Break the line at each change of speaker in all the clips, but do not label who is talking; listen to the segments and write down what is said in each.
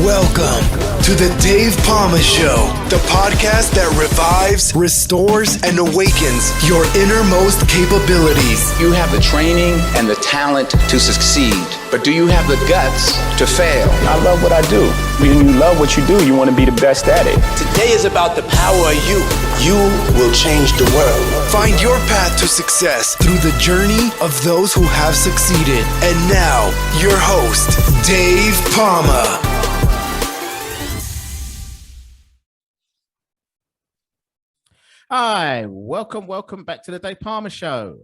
Welcome to the Dave Palma Show, the podcast that revives, restores, and awakens your innermost capabilities.
You have the training and the talent to succeed, but do you have the guts to fail?
I love what I do. When you love what you do, you want to be the best at it.
Today is about the power of you. You will change the world.
Find your path to success through the journey of those who have succeeded. And now, your host, Dave Palma.
Hi, welcome back to the Dave Palma Show.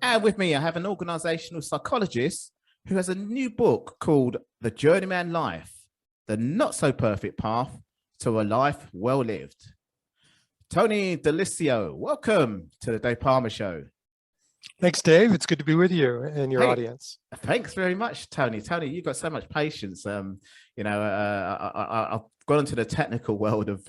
And with me, I have an organizational psychologist who has a new book called The Journeyman Life, The Not So Perfect Path to a Life Well Lived. Tony Daloisio, welcome to the Dave Palma Show.
Thanks, Dave. It's good to be with you and your audience.
Thanks very much, Tony. Tony, you've got so much patience. I've gone into the technical world of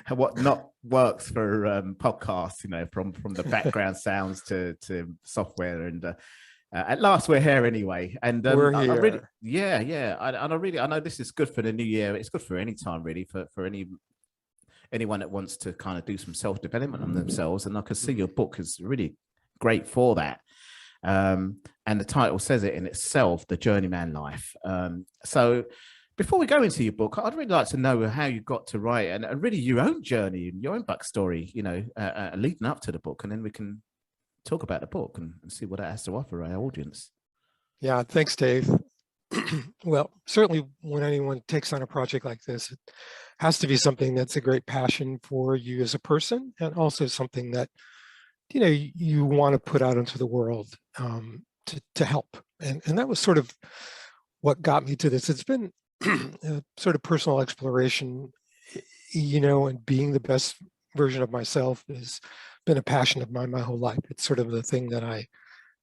what not works for podcasts, from the background sounds to software. And at last, we're here anyway. And
we're here.
I know this is good for the new year. It's good for any time, really, for anyone that wants to kind of do some self-development on themselves. And I can see your book is really great for that. And the title says it in itself, The Journeyman Life. So before we go into your book, I'd really like to know how you got to write and really your own journey and your own backstory, leading up to the book. And then we can talk about the book and see what it has to offer our audience.
Yeah, thanks, Dave. Well, certainly when anyone takes on a project like this, it has to be something that's a great passion for you as a person, and also something that, you want to put out into the world to help. And that was sort of what got me to this. It's been a sort of personal exploration, and being the best version of myself has been a passion of mine my whole life. It's sort of the thing that I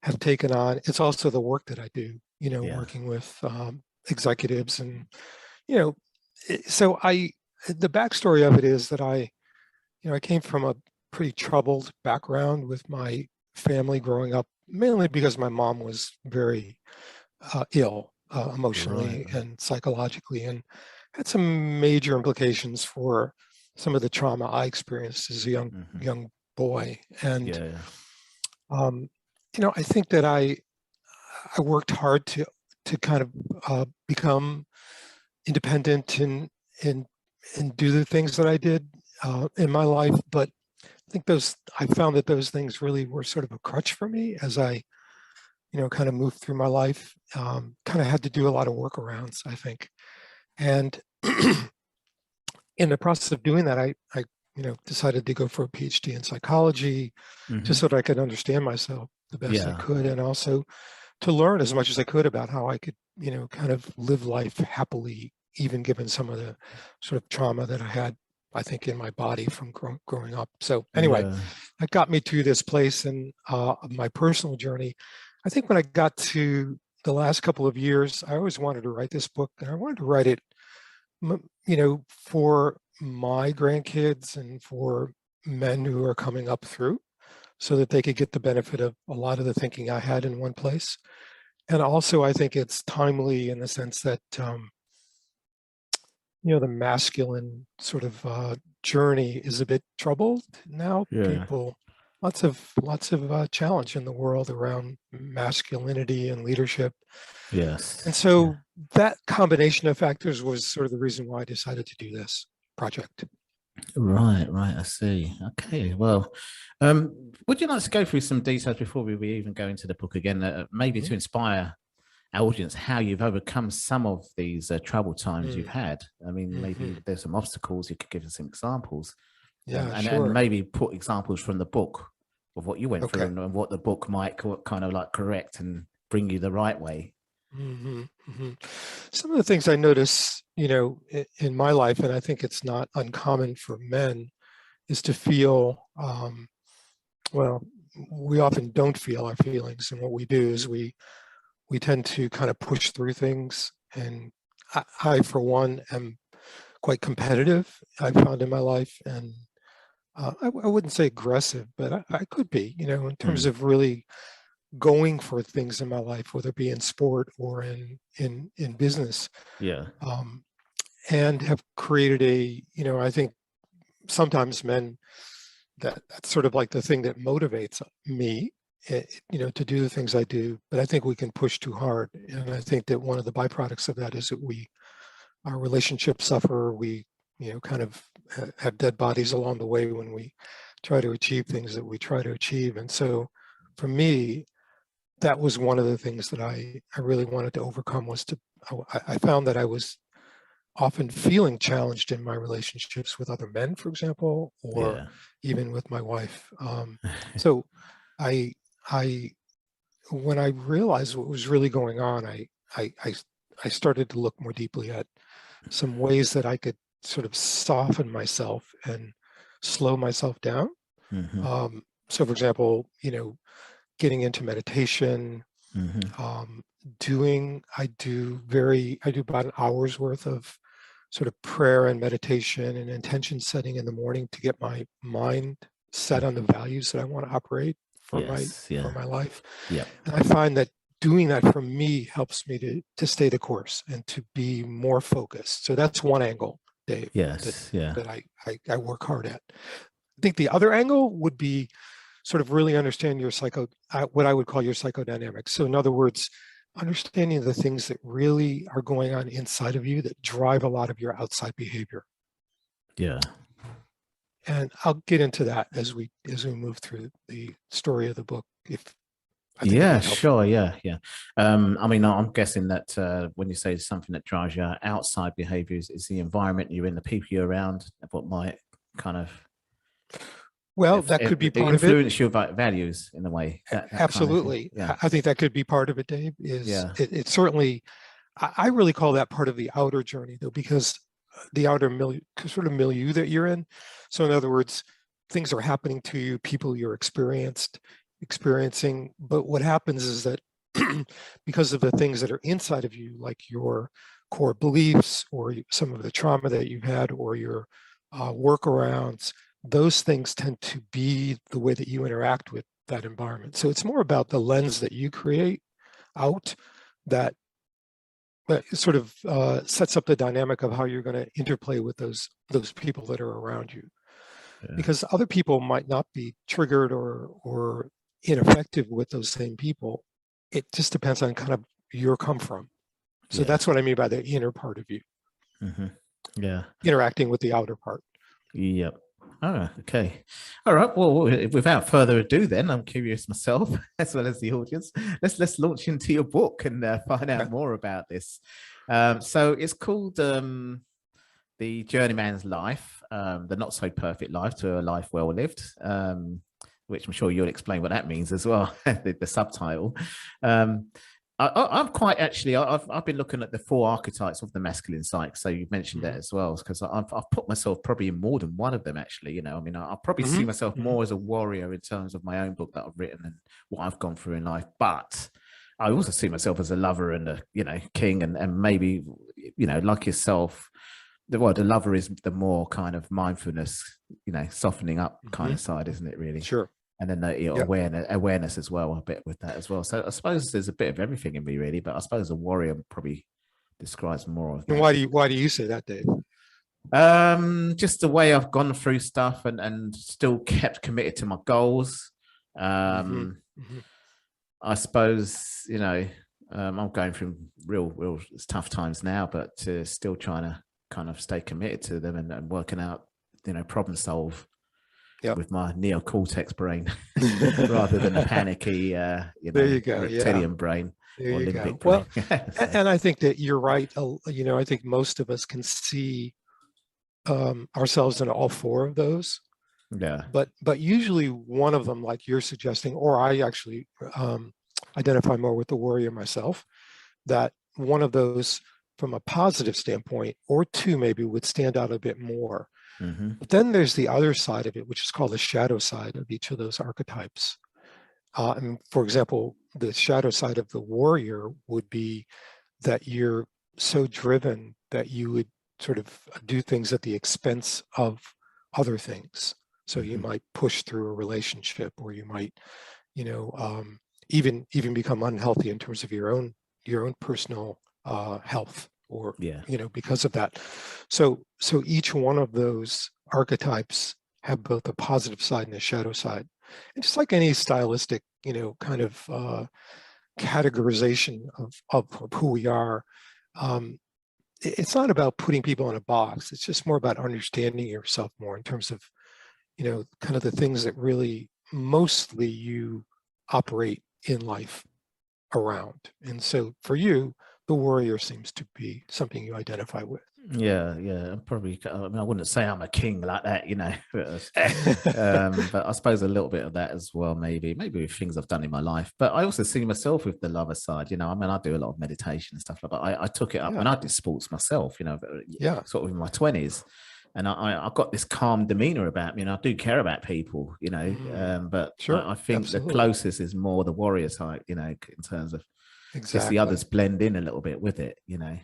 have taken on. It's also the work that I do, working with executives and, so the backstory of it is that I came from a pretty troubled background with my family growing up, mainly because my mom was very ill emotionally and psychologically, and had some major implications for some of the trauma I experienced as a young boy. And I think that I worked hard to kind of become independent and do the things that I did in my life, but I found that those things really were sort of a crutch for me as I, kind of moved through my life. Kind of had to do a lot of workarounds, I think. And in the process of doing that, I decided to go for a PhD in psychology, just so that I could understand myself the best I could, and also to learn as much as I could about how I could, kind of live life happily, even given some of the sort of trauma that I had, I think, in my body from growing up. So anyway, that got me to this place in my personal journey. I think when I got to the last couple of years, I always wanted to write this book, and I wanted to write it, for my grandkids and for men who are coming up through, so that they could get the benefit of a lot of the thinking I had in one place. And also, I think it's timely in the sense that, the masculine sort of journey is a bit troubled now. People, lots of challenge in the world around masculinity and leadership.
Yes.
And so that combination of factors was sort of the reason why I decided to do this project.
Right. I see. Okay. Well, would you like to go through some details before we even go into the book again, maybe to inspire our audience how you've overcome some of these troubled times you've had? I mean, maybe there's some obstacles. You could give us some examples. And maybe put examples from the book of what you went through and what the book might kind of like correct and bring you the right way.
Some of the things I notice, in my life, and I think it's not uncommon for men, is to feel, we often don't feel our feelings. And what we do is we tend to kind of push through things. And I, for one, am quite competitive, I found in my life. And I wouldn't say aggressive, but I could be, in terms of really going for things in my life, whether it be in sport or in business.
Yeah.
and have created I think sometimes men, that's sort of like the thing that motivates me, to do the things I do, but I think we can push too hard. And I think that one of the byproducts of that is that our relationships suffer. We, kind of have dead bodies along the way when we try to achieve things that we try to achieve. And so for me, that was one of the things that I really wanted to overcome, was I found that I was often feeling challenged in my relationships with other men, for example, or even with my wife. So I when I realized what was really going on, I started to look more deeply at some ways that I could sort of soften myself and slow myself down. So for example, getting into meditation, I do about an hour's worth of sort of prayer and meditation and intention setting in the morning to get my mind set on the values that I want to operate for my life.
Yeah.
And I find that doing that for me helps me to stay the course and to be more focused. So that's one angle, Dave, that I work hard at. I think the other angle would be sort of really understand what I would call your psychodynamics. So in other words, understanding the things that really are going on inside of you that drive a lot of your outside behavior.
Yeah.
And I'll get into that as we move through the story of the book.
Sure. Yeah. I mean, I'm guessing that when you say something that drives your outside behaviors, is the environment you're in, the people you're around, what might kind of
that could be part of it.
Influence your values in a way. That
Absolutely.
Kind of
I think that could be part of it, Dave. It certainly, I really call that part of the outer journey, though, because the outer milieu that you're in. So in other words, things are happening to you, people you're experiencing. But what happens is that because of the things that are inside of you, like your core beliefs or some of the trauma that you've had or your workarounds, those things tend to be the way that you interact with that environment. So it's more about the lens that you create out that sort of sets up the dynamic of how you're going to interplay with those people that are around you. Because other people might not be triggered or ineffective with those same people. It just depends on kind of your come from. So that's what I mean by the inner part of you. Interacting with the outer part.
Yep. Oh, okay. All right. Well, without further ado, then I'm curious myself, as well as the audience. Let's launch into your book and find out more about this. So it's called The Journeyman's Life, the Not So Perfect Life to a Life Well Lived, which I'm sure you'll explain what that means as well. the subtitle. I'm quite actually. I've been looking at the 4 archetypes of the masculine psyche. So you mentioned that as well, because I've put myself probably in more than one of them. Actually, I mean, I probably see myself more as a warrior in terms of my own book that I've written and what I've gone through in life. But I also see myself as a lover and a king, and maybe like yourself. The lover is the more kind of mindfulness, softening up kind of side, isn't it? Really,
sure.
And then the awareness as well, a bit with that as well. So I suppose there's a bit of everything in me, really. But I suppose a warrior probably describes more of that.
And why do you say that, Dave?
Just the way I've gone through stuff and still kept committed to my goals. I suppose I'm going through real tough times now, but still trying to kind of stay committed to them and working out, problem solve. With my neocortex brain rather than a panicky, there you go, reptilian brain or limbic brain.
Well, and I think that you're right. I think most of us can see ourselves in all 4 of those.
Yeah.
But usually one of them, like you're suggesting, or I actually identify more with the warrior myself, that one of those from a positive standpoint, or 2 maybe, would stand out a bit more. But then there's the other side of it, which is called the shadow side of each of those archetypes. And for example, the shadow side of the warrior would be that you're so driven that you would sort of do things at the expense of other things. So you might push through a relationship, or you might, even become unhealthy in terms of your own personal health or,
Yeah.
because of that. So each one of those archetypes have both a positive side and a shadow side. And just like any stylistic, kind of categorization of who we are, it's not about putting people in a box. It's just more about understanding yourself more in terms of, kind of the things that really mostly you operate in life around. And so for you, the warrior seems to be something you identify with.
Yeah, probably. I mean, I wouldn't say I'm a king like that, but I suppose a little bit of that as well, maybe with things I've done in my life. But I also see myself with the lover side, I mean, I do a lot of meditation and stuff like that. I took it up when I did sports myself, sort of in my 20s. And I got this calm demeanor about me, and I do care about people, but
Sure,
I think
absolutely.
the closest is more the warrior side, in terms of just the others blend in a little bit with it,
And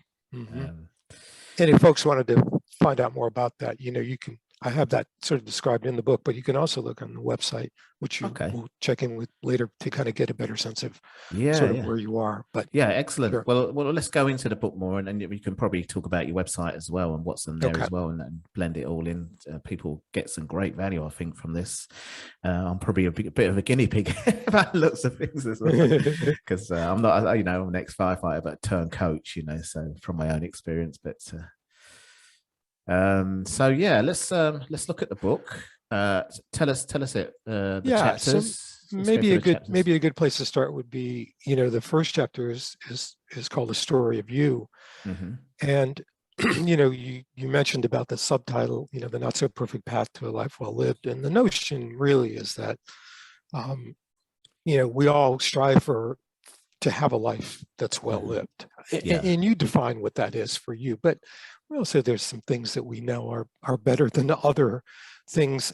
if folks wanted to find out more about that, you can, I have that sort of described in the book, but you can also look on the website, which you will check in with later to kind of get a better sense of where you are. But
yeah, excellent.
Sure.
Well, let's go into the book more, and we can probably talk about your website as well and what's in there as well, and blend it all in. People get some great value, I think, from this. I'm probably a bit of a guinea pig about lots of things as well, because I'm not, I'm an ex-firefighter, but turned coach, so from my own experience. But so yeah, let's look at the book. Tell us it. The chapters.
So maybe a good place to start would be, the first chapter is called "The Story of You," and you mentioned about the subtitle, the not so perfect path to a life well lived, and the notion really is that, we all strive to have a life that's well lived, and you define what that is for you, but we also, there's some things that we know are better than other things,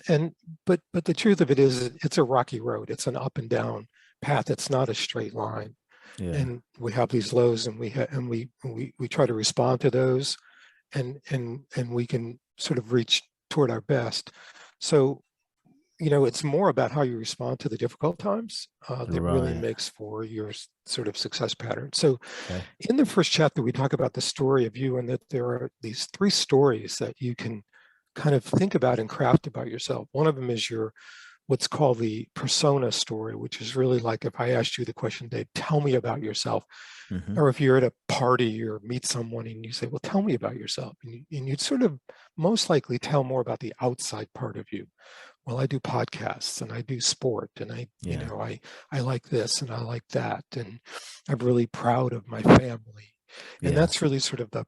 but the truth of it is, it's a rocky road. It's an up and down path. It's not a straight line, and we have these lows, and we try to respond to those, and we can sort of reach toward our best. So, it's more about how you respond to the difficult times that really makes for your sort of success pattern. So in the first chapter, we talk about the story of you, and that there are these 3 stories that you can kind of think about and craft about yourself. One of them is what's called the persona story, which is really like if I asked you the question, Dave, tell me about yourself. Or if you're at a party or meet someone and you say, well, tell me about yourself. And you'd sort of most likely tell more about the outside part of you. Well, I do podcasts, and I do sport, and I like this and I like that, and I'm really proud of my family. And that's really sort of the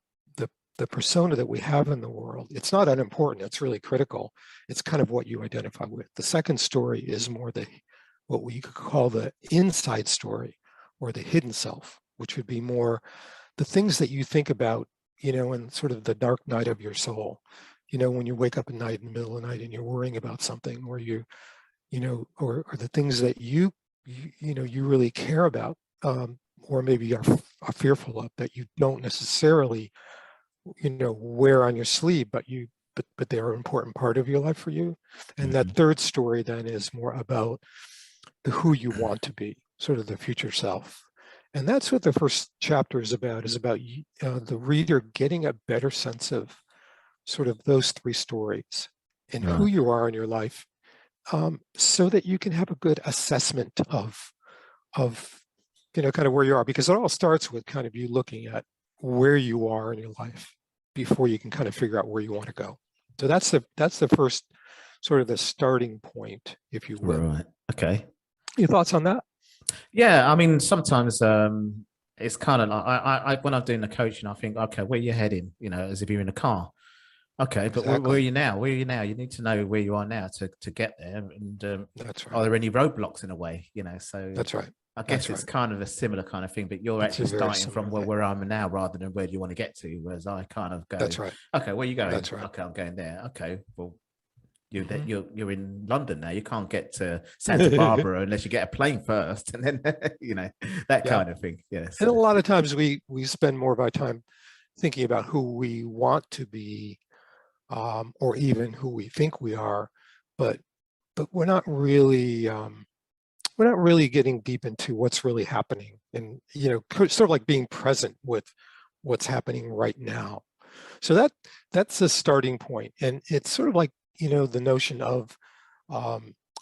persona that we have in the world. It's not unimportant. It's really critical. It's kind of what you identify with. The second story is more what we could call the inside story, or the hidden self, which would be more the things that you think about, in sort of the dark night of your soul. When you wake up at night, in the middle of the night, and you're worrying about something, or or the things that you really care about, or maybe are fearful of, that you don't necessarily, wear on your sleeve, but they're an important part of your life for you. And that third story then is more about who you want to be, sort of the future self. And that's what the first chapter is about the reader getting a better sense of sort of those 3 stories and who you are in your life, so that you can have a good assessment of kind of where you are, because it all starts with kind of you looking at where you are in your life before you can kind of figure out where you want to go. So that's the first sort of the starting point, if you will.
Right. Okay.
Your thoughts on that?
Yeah, I mean, sometimes it's kind of like I when I'm doing the coaching, I think, okay, where you heading? As if you're in a car. Okay, but where are you now? Where are you now? You need to know where you are now to get there. And
that's right.
Are there any roadblocks in a way? So
that's right.
I guess it's kind of a similar kind of thing, but you're actually starting from where I'm now rather than where do you want to get to. Whereas I kind of go,
that's right.
Okay, where are you going?
That's right.
Okay, I'm going there. Okay, well, you're in London now. You can't get to Santa Barbara unless you get a plane first, and then that kind of thing. Yeah.
And a lot of times we spend more of our time thinking about who we want to be, or even who we think we are, but we're not really getting deep into what's really happening, and sort of like being present with what's happening right now. So that's a starting point. And it's sort of like, the notion of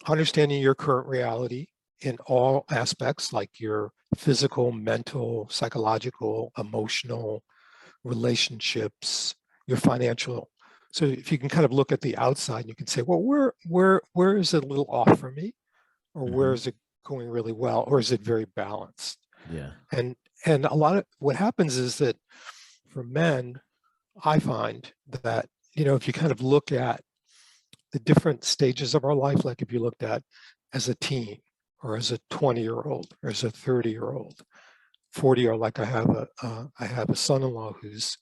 understanding your current reality in all aspects, like your physical, mental, psychological, emotional, relationships, your financial. So if you can kind of look at the outside, you can say, well, where is it a little off for me? Or where is it going really well? Or is it very balanced?
Yeah.
And a lot of what happens is that for men, I find that, if you kind of look at the different stages of our life, like if you looked at as a teen or as a 20-year-old or as a 30-year-old, 40, or like I have a son-in-law who's,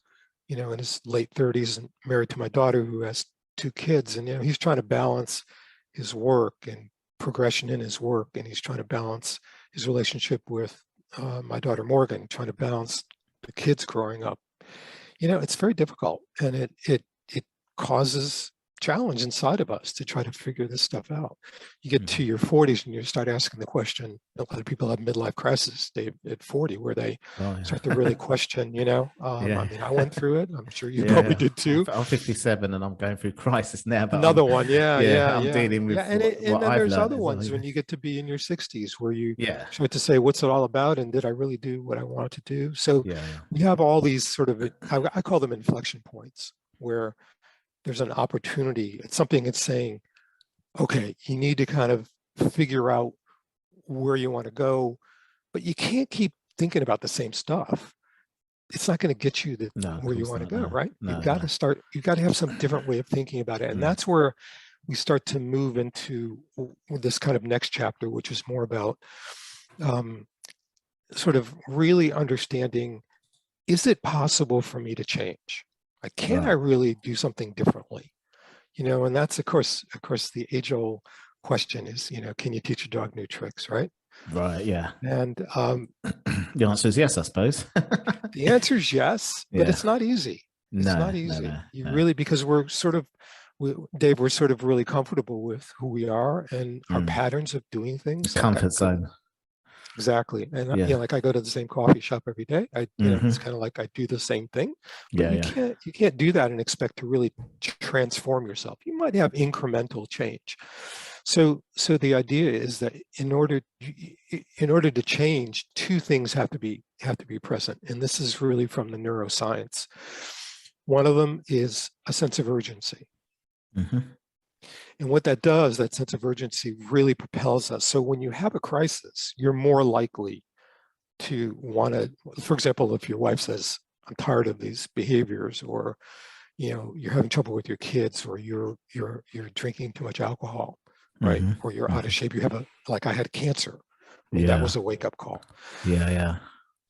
in his late 30s and married to my daughter who has 2 kids. And, he's trying to balance his work and progression in his work. And he's trying to balance his relationship with my daughter, Morgan, trying to balance the kids growing up. It's very difficult, and it causes challenge inside of us to try to figure this stuff out. You get to your 40s and you start asking the question. A lot of people have midlife crisis at 40, where they start to really question. I mean, I went through it. I'm sure you probably did too.
I'm 57 and I'm going through crisis now. But
another one, I'm
dealing with
and then there's other ones when you get to be in your 60s, where you start to say, what's it all about, and did I really do what I wanted to do? So we have all these sort of, I call them inflection points, where there's an opportunity. It's something that's saying, okay, you need to kind of figure out where you want to go, but you can't keep thinking about the same stuff. It's not going to get you where you want to go, right? You've got to have some different way of thinking about it. And that's where we start to move into this kind of next chapter, which is more about sort of really understanding, is it possible for me to change? Like, can I really do something differently? And that's, of course, the age-old question is, can you teach a dog new tricks, right?
Right, yeah.
And
the answer is yes, I suppose.
The answer is yes, but it's not easy. It's not easy. Really, because we're sort of, Dave, we're sort of really comfortable with who we are and our patterns of doing things.
Comfort zone.
Exactly. And like I go to the same coffee shop every day. It's kind of like I do the same thing. But you can't do that and expect to really transform yourself. You might have incremental change. So the idea is that in order to change, 2 things have to be present. And this is really from the neuroscience. One of them is a sense of urgency. And what that does, that sense of urgency really propels us. So when you have a crisis, you're more likely to want to, for example, if your wife says, I'm tired of these behaviors, or, you're having trouble with your kids, or you're drinking too much alcohol, right? Or you're out of shape. You have like I had cancer. That was a wake-up call.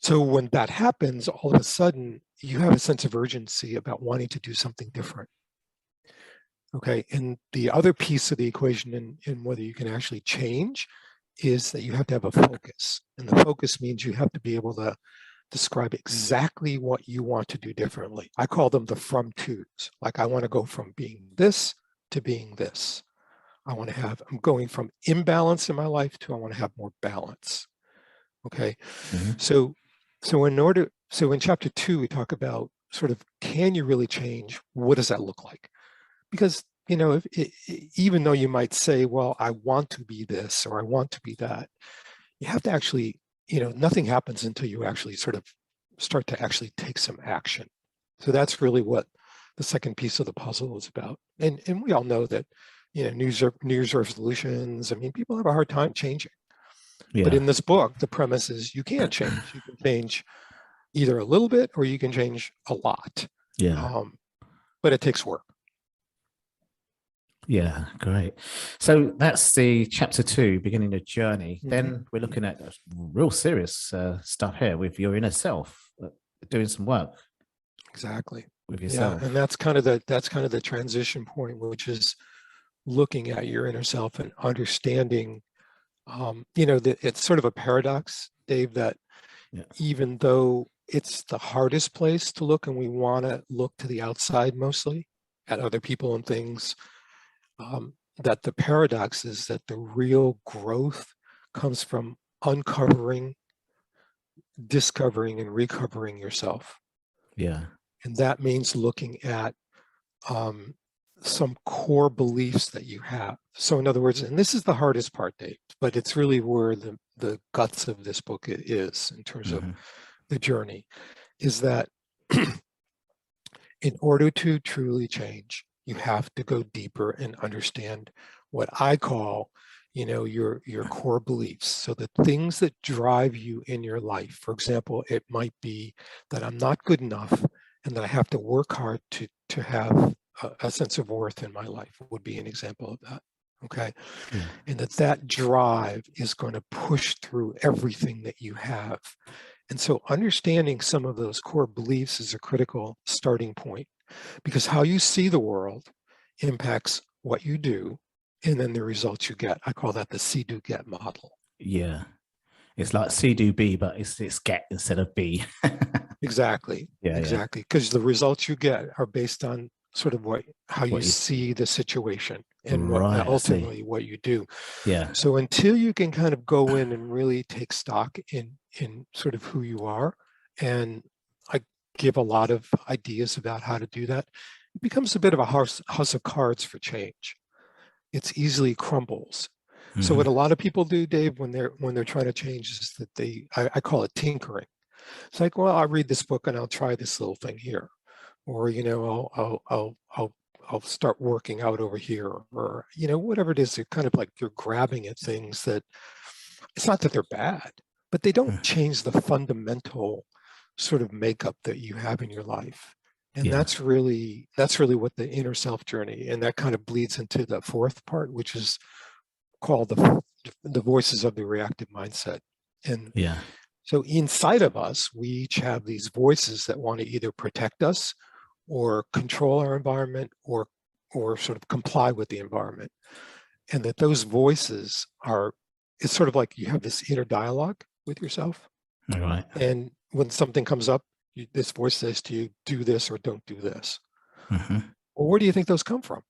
So when that happens, all of a sudden you have a sense of urgency about wanting to do something different. Okay, and the other piece of the equation in whether you can actually change is that you have to have a focus. And the focus means you have to be able to describe exactly what you want to do differently. I call them the from-tos. Like, I want to go from being this to being this. I'm going from imbalance in my life to I want to have more balance. Okay, so in chapter 2, we talk about sort of, can you really change? What does that look like? Because, even though you might say, well, I want to be this or I want to be that, you have to actually, nothing happens until you actually sort of start to actually take some action. So that's really what the second piece of the puzzle is about. And we all know that, New Year's resolutions, I mean, people have a hard time changing. But in this book, the premise is you can change. You can change either a little bit or you can change a lot. But it takes work.
Yeah, great. So that's the chapter 2, beginning the journey. Then we're looking at real serious stuff here with your inner self, doing some work.
Exactly.
With yourself.
And that's kind of the transition point, which is looking at your inner self and understanding. It's sort of a paradox, Dave, that even though it's the hardest place to look, and we want to look to the outside mostly at other people and things. That the paradox is that the real growth comes from uncovering, discovering, and recovering yourself.
Yeah.
And that means looking at some core beliefs that you have. So in other words, and this is the hardest part, Dave, but it's really where the guts of this book is in terms of the journey, is that in order to truly change, you have to go deeper and understand what I call, your core beliefs. So the things that drive you in your life. For example, it might be that I'm not good enough and that I have to work hard to have a sense of worth in my life would be an example of that. Okay.
Yeah.
And that drive is going to push through everything that you have. And so understanding some of those core beliefs is a critical starting point, because how you see the world impacts what you do and then the results you get. I call that the see, do, get model.
Yeah. It's like C do B, but it's get instead of B.
Exactly.
Yeah.
Exactly. Because the results you get are based on sort of how you see the situation and ultimately what you do.
Yeah.
So until you can kind of go in and really take stock in sort of who you are, and I give a lot of ideas about how to do that, it becomes a bit of a house of cards for change. It's easily crumbles. So what a lot of people do, Dave, when they're trying to change is that I call it tinkering. It's like, well, I'll read this book and I'll try this little thing here, or I'll start working out over here, or whatever it is. They're kind of like you're grabbing at things that it's not that they're bad, but they don't change the fundamental sort of makeup that you have in your life. And that's really what the inner self journey, and that kind of bleeds into the fourth part, which is called the voices of the reactive mindset. And so inside of us, we each have these voices that want to either protect us or control our environment or sort of comply with the environment. And that those voices it's sort of like you have this inner dialogue with yourself.
Right.
And when something comes up, this voice says to you, do this or don't do this. Well, where do you think those come from?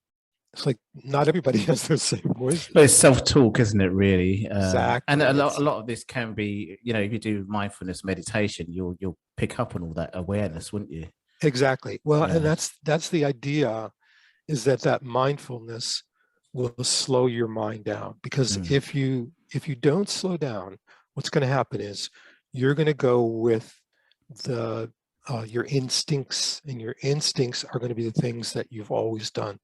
It's like not everybody has those same voices.
But it's self-talk, isn't it, really?
Exactly.
And a lot of this can be, if you do mindfulness meditation, you'll pick up on all that awareness, wouldn't you?
Exactly. Well, and that's the idea, is that mindfulness will slow your mind down, because if you don't slow down, what's going to happen is you're going to go with your instincts, and your instincts are going to be the things that you've always done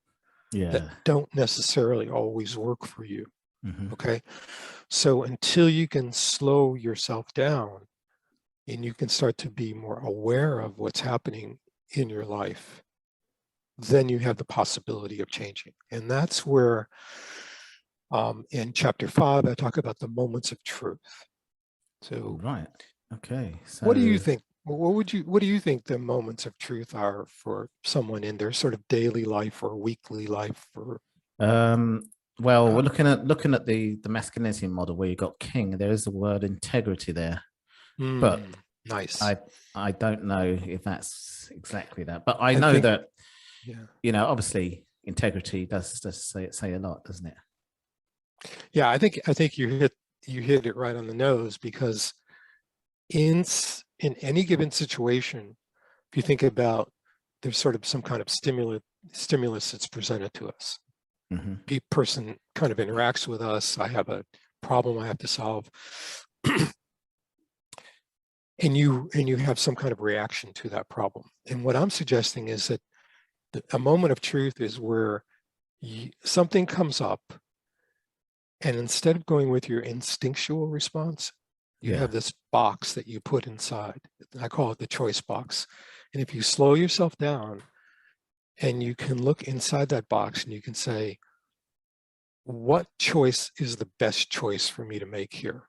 that don't necessarily always work for you. Okay. So until you can slow yourself down and you can start to be more aware of what's happening in your life, then you have the possibility of changing. And that's where in chapter 5, I talk about the moments of truth. So
okay. So
what do you think? What do you think the moments of truth are for someone in their sort of daily life or weekly life? Or
well, we're looking at the masculinity model where you got king. There is the word integrity there, but
nice.
I don't know if that's exactly that, but I know that obviously integrity does say a lot, doesn't it?
Yeah, I think you hit it right on the nose, because in any given situation, if you think about, there's sort of some kind of stimulus that's presented to us. The person kind of interacts with us. I have a problem I have to solve, and you have some kind of reaction to that problem. And what I'm suggesting is that a moment of truth is where something comes up, and instead of going with your instinctual response, you have this box that you put inside. I call it the choice box. And if you slow yourself down and you can look inside that box and you can say, what choice is the best choice for me to make here?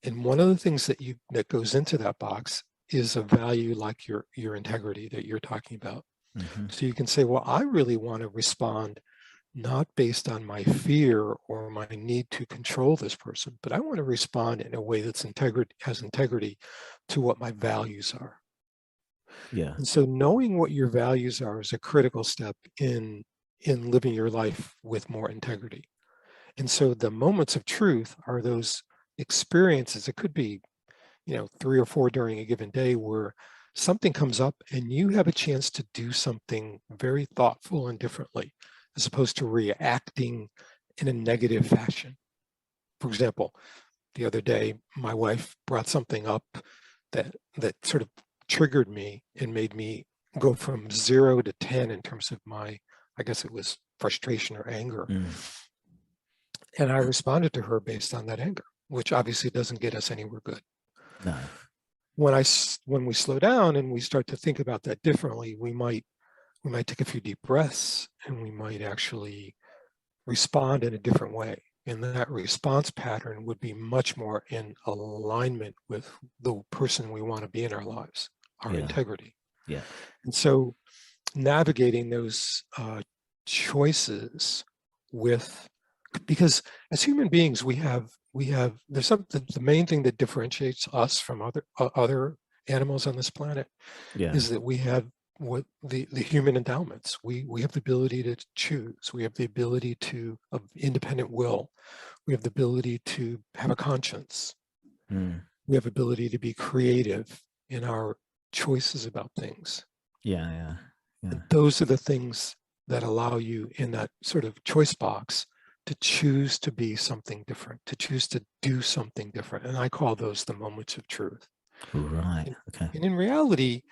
And one of the things that goes into that box is a value like your integrity that you're talking about. So you can say, well, I really want to respond not based on my fear or my need to control this person, but I want to respond in a way that's has integrity to what my values are.
Yeah.
And so knowing what your values are is a critical step in living your life with more integrity. And so the moments of truth are those experiences. It could be, 3 or 4 during a given day, where something comes up and you have a chance to do something very thoughtful and differently, as opposed to reacting in a negative fashion. For example, the other day, my wife brought something up that sort of triggered me and made me go from 0 to 10 in terms of my, I guess it was frustration or anger. And I responded to her based on that anger, which obviously doesn't get us anywhere good.
No.
When we slow down and we start to think about that differently, we might take a few deep breaths and we might actually respond in a different way. And that response pattern would be much more in alignment with the person we want to be in our lives, our integrity.
Yeah.
And so navigating those choices because as human beings, there's something, the main thing that differentiates us from other animals on this planet is that we have what the human endowments. We have the ability to choose. We have the ability of independent will. We have the ability to have a conscience. We have ability to be creative in our choices about things.
Yeah.
And those are the things that allow you in that sort of choice box to choose to be something different, to choose to do something different. And I call those the moments of truth.
Right. Okay.
And in reality,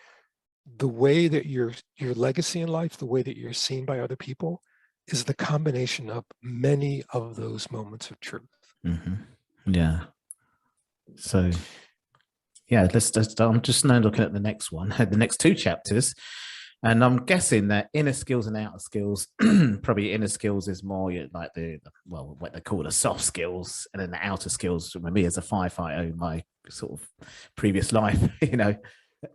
the way that your legacy in life, the way that you're seen by other people, is the combination of many of those moments of truth.
Yeah. So, yeah, I'm just now looking at the next one, the next 2 chapters, and I'm guessing that inner skills and outer skills, probably inner skills is more like what they call the soft skills, and then the outer skills, for me as a firefighter, my sort of previous life,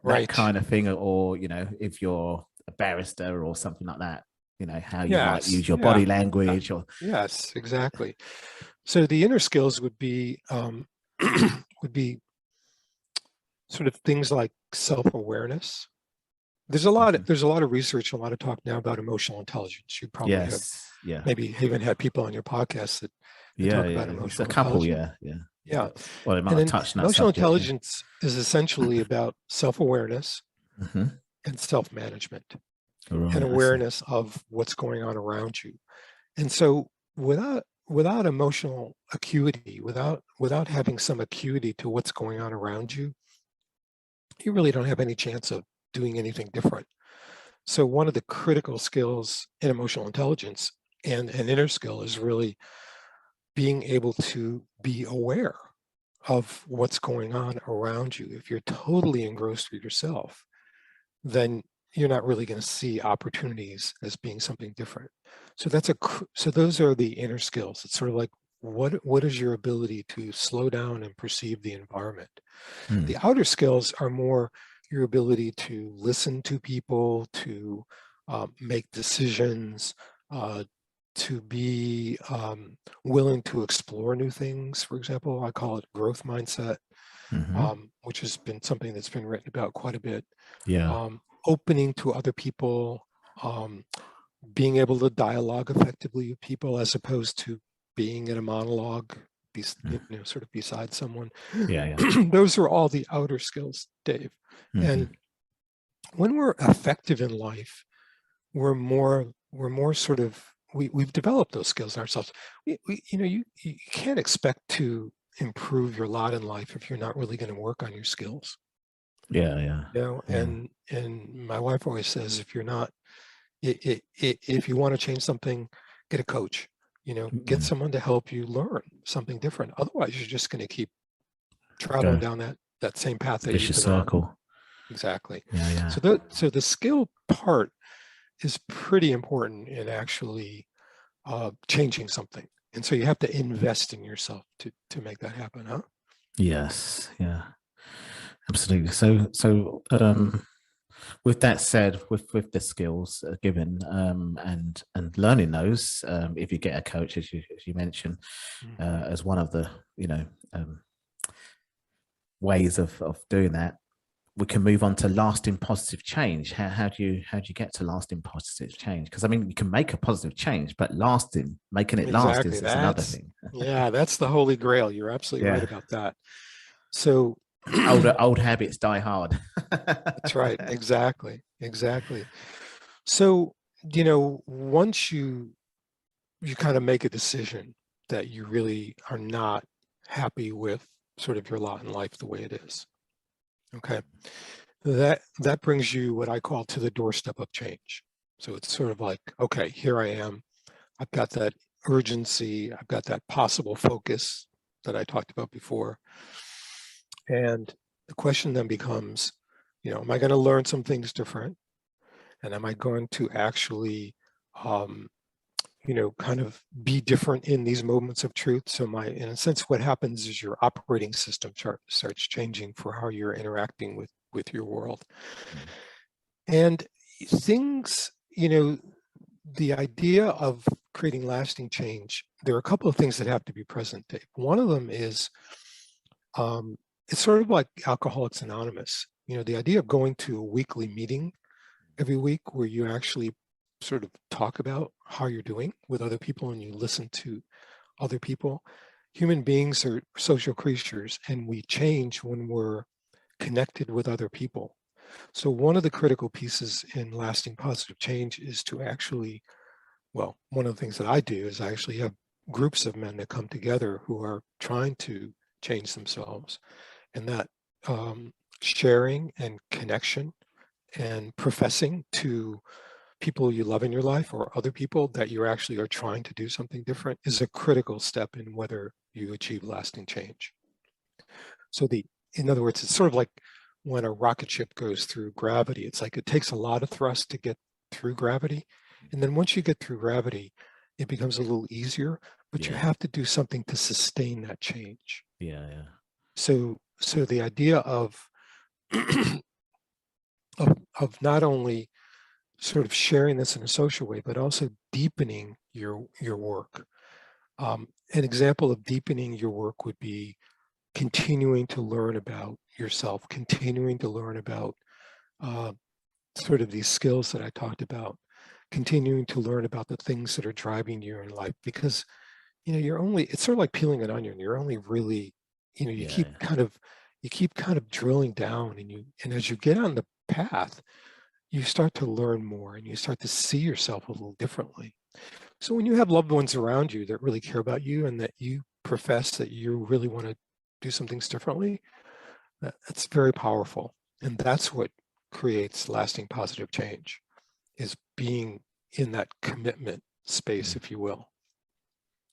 that kind of thing, or if you're a barrister or something like that, how you might use your body language or
yes, exactly. So the inner skills would be sort of things like self-awareness. There's a lot of research, a lot of talk now about emotional intelligence. You probably have maybe even had people on your podcast that talk about emotional intelligence. Yeah.
Well, it might have touched on
emotional intelligence is essentially about self-awareness and self-management and awareness of what's going on around you. And so without emotional acuity, without having some acuity to what's going on around you, you really don't have any chance of doing anything different. So one of the critical skills in emotional intelligence and an inner skill is really being able to be aware of what's going on around you. If you're totally engrossed with yourself, then you're not really going to see opportunities as being something different. So those are the inner skills. It's sort of like what is your ability to slow down and perceive the environment. The outer skills are more your ability to listen to people, to make decisions, to be willing to explore new things. For example, I call it growth mindset, which has been something that's been written about quite a bit. Opening to other people, being able to dialogue effectively with people as opposed to being in a monologue, sort of beside someone. Those are all the outer skills, Dave. And when we're effective in life, we're more sort of, we've developed those skills in ourselves. You can't expect to improve your lot in life if you're not really going to work on your skills. And my wife always says, if you want to change something, get a coach. Get someone to help you learn something different. Otherwise, you're just going to keep traveling down that same path that you've been circle. On. Exactly. So the skill part is pretty important in actually changing something. And so you have to invest in yourself to make that happen, huh?
Yes. Yeah. Absolutely. So with that said, with the skills given and learning those, if you get a coach, as you mentioned, as one of the ways of doing that, we can move on to lasting positive change. How do you get to lasting positive change? Because I mean, you can make a positive change, but making it last is another thing.
Yeah, that's the holy grail. You're absolutely right about that. So
old habits die hard.
That's right. Exactly. So, once you kind of make a decision that you really are not happy with sort of your lot in life the way it is, okay, that brings you what I call to the doorstep of change. So it's sort of like, okay, here I am. I've got that urgency. I've got that possible focus that I talked about before. And the question then becomes, am I going to learn some things different? And am I going to actually, kind of be different in these moments of truth? So in a sense, what happens is your operating system starts changing for how you're interacting with your world. And things, the idea of creating lasting change, there are a couple of things that have to be present, Dave. One of them is, it's sort of like Alcoholics Anonymous. The idea of going to a weekly meeting every week where you actually sort of talk about how you're doing with other people and you listen to other people. Human beings are social creatures, and we change when we're connected with other people. So one of the critical pieces in lasting positive change is to actually, one of the things that I do is I actually have groups of men that come together who are trying to change themselves, and that sharing and connection and professing to people you love in your life or other people that you actually are trying to do something different is a critical step in whether you achieve lasting change. So in other words, it's sort of like when a rocket ship goes through gravity. It's like it takes a lot of thrust to get through gravity. And then once you get through gravity, it becomes a little easier, but you have to do something to sustain that change.
Yeah.
So the idea of not only sort of sharing this in a social way, but also deepening your work. An example of deepening your work would be continuing to learn about yourself, continuing to learn about sort of these skills that I talked about, continuing to learn about the things that are driving you in life, because it's sort of like peeling an onion. You're only really, you keep kind of drilling down, and as you get on the path, you start to learn more and you start to see yourself a little differently. So when you have loved ones around you that really care about you and that you profess that you really want to do some things differently, that's very powerful. And that's what creates lasting positive change, is being in that commitment space, if you will.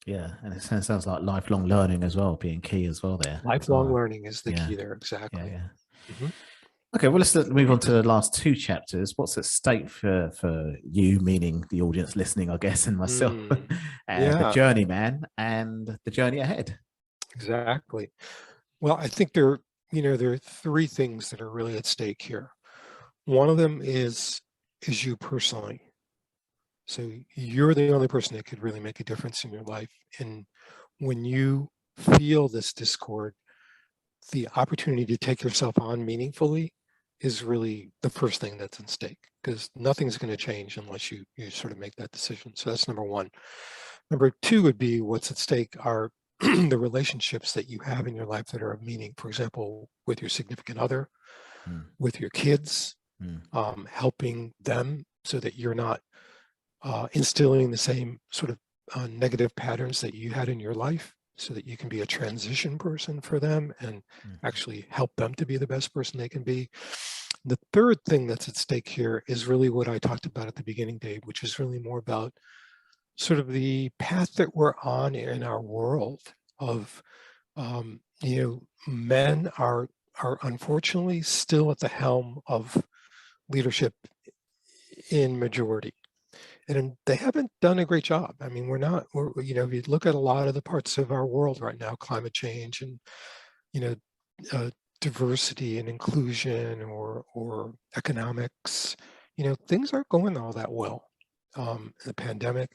Yeah, and it sounds like lifelong learning as well, being key as well there.
Lifelong learning is the key there, exactly.
Yeah.
Mm-hmm.
Okay, well, let's move on to the last two chapters. What's at stake for you, meaning the audience listening, I guess, and myself, the journeyman and the journey ahead?
Exactly. Well, I think there are three things that are really at stake here. One of them is you personally. So you're the only person that could really make a difference in your life. And when you feel this discord, the opportunity to take yourself on meaningfully is really the first thing that's at stake, because nothing's going to change unless you sort of make that decision. So that's number one. Number two would be, what's at stake are the relationships that you have in your life that are of meaning. For example, with your significant other, with your kids, helping them so that you're not instilling the same sort of negative patterns that you had in your life, so that you can be a transition person for them and actually help them to be the best person they can be. The third thing that's at stake here is really what I talked about at the beginning, Dave, which is really more about sort of the path that we're on in our world of, men are unfortunately still at the helm of leadership in majority. And they haven't done a great job. I mean, if you look at a lot of the parts of our world right now, climate change and, diversity and inclusion or economics, things aren't going all that well. The pandemic,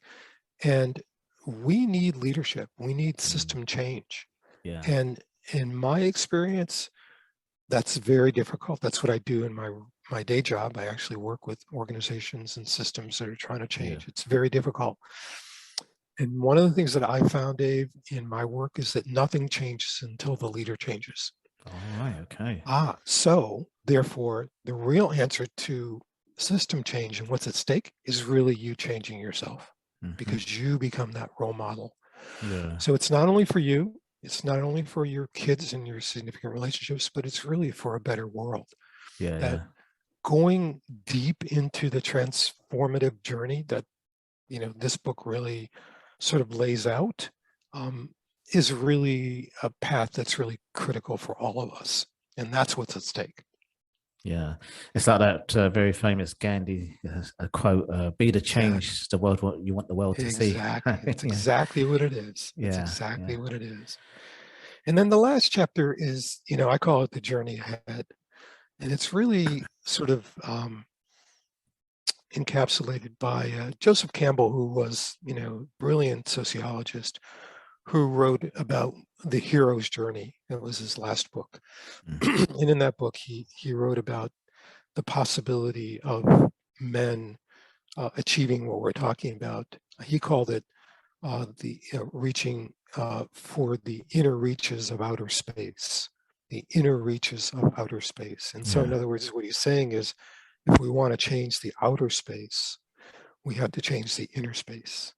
and we need leadership. We need system change.
Yeah.
And in my experience, that's very difficult. That's what I do in my day job. I actually work with organizations and systems that are trying to change. It's very difficult. And one of the things that I found, Dave, in my work is that nothing changes until the leader changes.
All right. Okay.
So therefore, the real answer to system change and what's at stake is really you changing yourself, because you become that role model.
Yeah.
So it's not only for you, it's not only for your kids and your significant relationships, but it's really for a better world.
Yeah.
That going deep into the transformative journey that, this book really sort of lays out, is really a path that's really critical for all of us. And that's what's at stake.
Yeah, it's like that very famous Gandhi quote: "Be the change the world what you want the world to see."
Exactly. It's
Yeah.
exactly what it is. It's
Yeah.
exactly
Yeah.
what it is. And then the last chapter is, I call it the journey ahead. And it's really sort of encapsulated by Joseph Campbell, who was, brilliant sociologist, who wrote about the hero's journey. It was his last book. And in that book, he wrote about the possibility of men achieving what we're talking about. He called it the reaching for the inner reaches of outer space, the inner reaches of outer space. And so, in other words, what he's saying is, if we want to change the outer space, we have to change the inner space,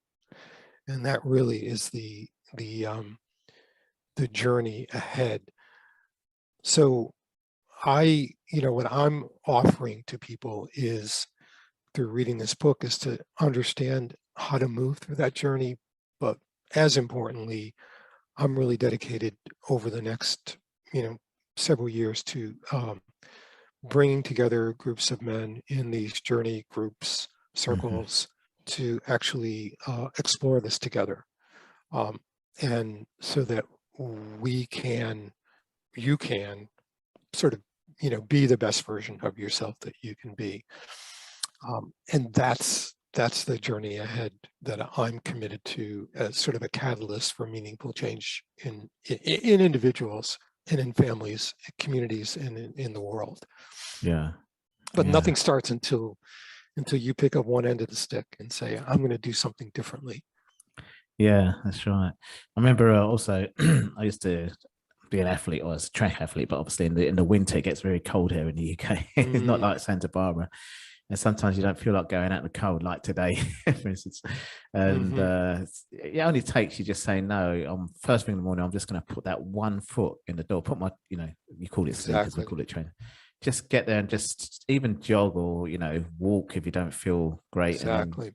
and that really is the journey ahead. So, what I'm offering to people is, through reading this book, is to understand how to move through that journey. But as importantly, I'm really dedicated over the next, several years to bringing together groups of men in these journey groups, circles, to actually explore this together. And so that you can sort of, be the best version of yourself that you can be. And that's the journey ahead that I'm committed to, as sort of a catalyst for meaningful change in individuals and in families, communities, and in the world.
Yeah.
But nothing starts until you pick up one end of the stick and say, I'm going to do something differently.
Yeah, that's right. I remember also I used to be an athlete, or as a track athlete, but obviously in the winter it gets very cold here in the UK. It's not like Santa Barbara. And sometimes you don't feel like going out in the cold, like today, for instance. And it only takes you just saying, no, first thing in the morning, I'm just going to put that one foot in the door, put my, you call it sneakers, we call it training. Just get there and just even jog or, walk if you don't feel great.
Exactly.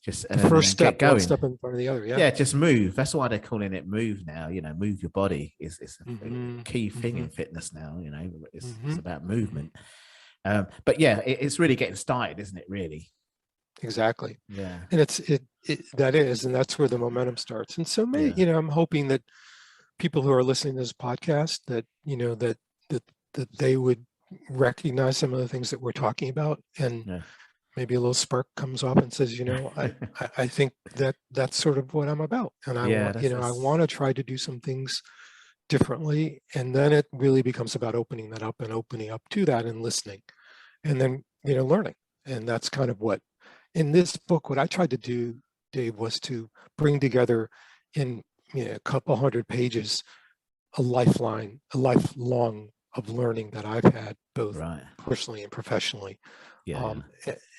Just
the first step,
going.
One step in front of the other.
Yeah, just move. That's why they're calling it move now. Move your body is a key thing in fitness now. It's about movement. But yeah, it's really getting started, isn't it? Really. Exactly. Yeah.
And and that's where the momentum starts. And so I'm hoping that people who are listening to this podcast, that that they would recognize some of the things that we're talking about, and maybe a little spark comes off and says, I think that's sort of what I'm about. And I want to try to do some things differently. And then it really becomes about opening that up and opening up to that and listening, and then, learning. And that's kind of what, in this book, what I tried to do, Dave, was to bring together in a couple hundred pages, a lifelong of learning that I've had, both personally and professionally.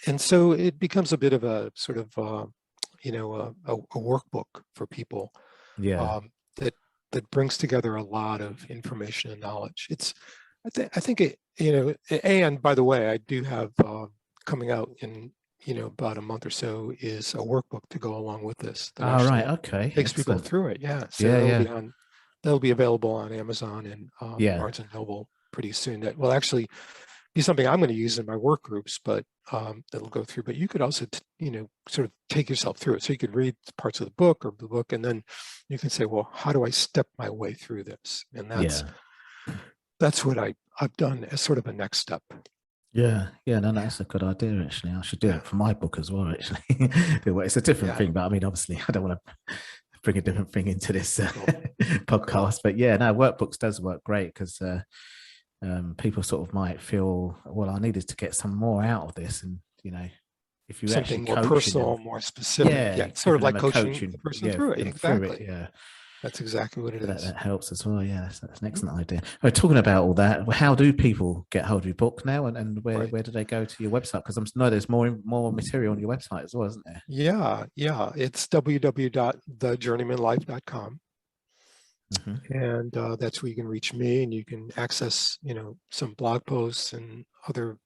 And so it becomes a bit of a sort of, a workbook for people that brings together a lot of information and knowledge. I think it, and by the way, I do have coming out in, about a month or so, is a workbook to go along with this.
Oh, right. Okay.
Takes people through it. Yeah. So that'll be available on Amazon and Barnes and Noble pretty soon. That will actually be something I'm going to use in my work groups, but that'll go through. But you could also, sort of take yourself through it. So you could read parts of the book, and then you can say, well, how do I step my way through this? And that's what I've done as sort of a next step.
No, that's a good idea. Actually, I should do it for my book as well. Actually, it's a different thing, but I mean, obviously, I don't want to bring a different thing into this podcast. But workbooks does work great, because people sort of might feel, well, I needed to get some more out of this, and if you
something more personal, more specific, sort of like coaching the person through it. Exactly. That's exactly what it is.
That helps as well. Yeah, that's an excellent idea. We're talking about all that. How do people get hold of your book now, and where do they go to your website? Because I know there's more material on your website as well, isn't there?
Yeah. It's www.thejourneymanlife.com. And that's where you can reach me, and you can access, some blog posts and other,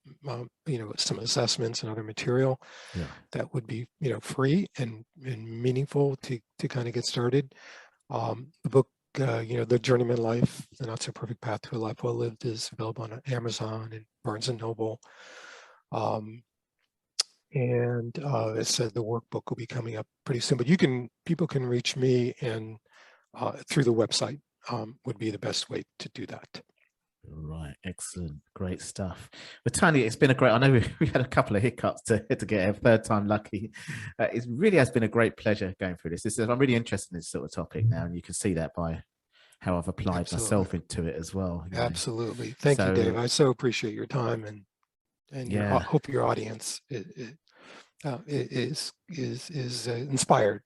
some assessments and other material that would be, free and meaningful to kind of get started. The book, The Journeyman Life, The Not So Perfect Path to a Life Well Lived, is available on Amazon and Barnes and Noble. And as I said, the workbook will be coming up pretty soon. But people can reach me and through the website would be the best way to do that.
Right, excellent, great stuff. But Tony, it's been I know we had a couple of hiccups to get a third time lucky. It really has been a great pleasure going through this. I'm really interested in this sort of topic now, and you can see that by how I've applied myself into it as well.
Absolutely, thank you, Dave. I so appreciate your time, and hope your audience is inspired.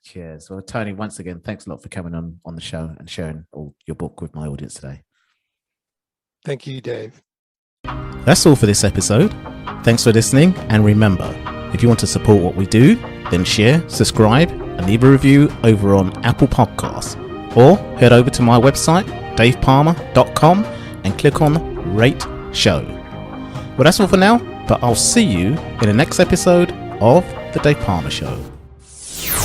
Cheers. Well, Tony, once again, thanks a lot for coming on the show and sharing all your book with my audience today.
Thank you, Dave.
That's all for this episode. Thanks for listening. And remember, if you want to support what we do, then share, subscribe, and leave a review over on Apple Podcasts. Or head over to my website, davepalmer.com, and click on Rate Show. Well, that's all for now, but I'll see you in the next episode of The Dave Palmer Show.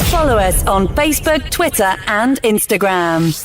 Follow us on Facebook, Twitter, and Instagram.